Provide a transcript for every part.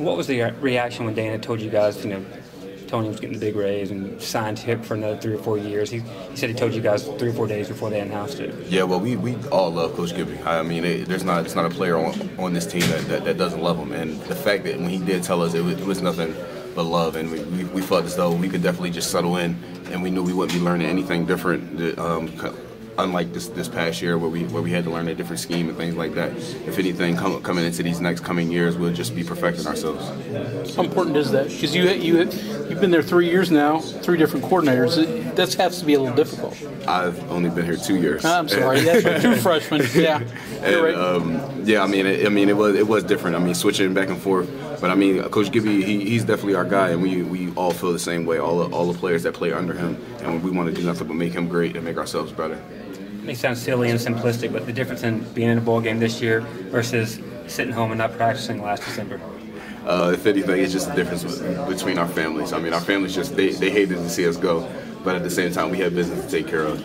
What was the reaction when Dana told you guys, Tony was getting the big raise and signed him for another 3 or 4 years? He said he told you guys 3 or 4 days before they announced it. Yeah, well, we all love Coach Gibby. I mean, it's not a player on this team that doesn't love him. And the fact that when he did tell us, it was nothing but love, and we felt as though we could definitely just settle in, and we knew we wouldn't be learning anything different. Unlike this past year where we had to learn a different scheme and things like that. If anything, coming into these next coming years, we'll just be perfecting ourselves. How important is that? Because you've been there 3 years now, 3 different coordinators. That has to be a little difficult. I've only been here 2 years. I'm sorry, that's right. 2 freshmen. Yeah, and, right. Yeah. I mean, it was different. I mean, switching back and forth. But I mean, Coach Gibby, he's definitely our guy, and we all feel the same way. All the players that play under him, and we want to do nothing but make him great and make ourselves better. It may sound silly and simplistic, but the difference in being in a bowl game this year versus sitting home and not practicing last December. If anything, it's just the difference between our families. I mean, our families they hated to see us go, but at the same time, we had business to take care of.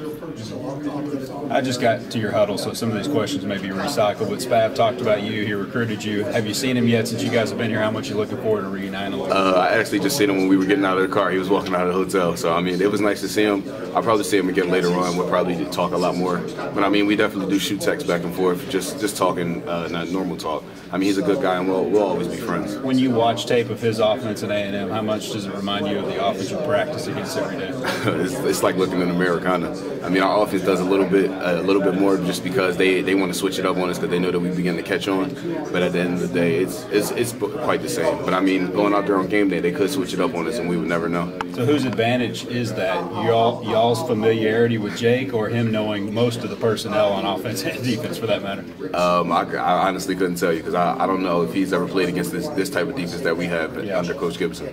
I just got to your huddle, so some of these questions may be recycled. But Spav talked about you. He recruited you. Have you seen him yet since you guys have been here? How much are you looking forward to reuniting? I actually just seen him when we were getting out of the car. He was walking out of the hotel. So, I mean, it was nice to see him. I'll probably see him again later on. We'll probably talk a lot more. But, I mean, we definitely do shoot texts back and forth, just talking, not normal talk. I mean, he's a good guy, and we'll always be friends. When you watch tape of his offense at A&M, how much does it remind you of the offense you practice against every day? It's like looking in the mirror, kind of. I mean, our offense does a little bit more just because they want to switch it up on us because they know that we begin to catch on. But at the end of the day, it's quite the same. But I mean, going out there on game day, they could switch it up on us and we would never know. So whose advantage is that? Y'all's familiarity with Jake, or him knowing most of the personnel on offense and defense, for that matter? I honestly couldn't tell you because I don't know if he's ever played against this type of defense that we have under Coach Gibson.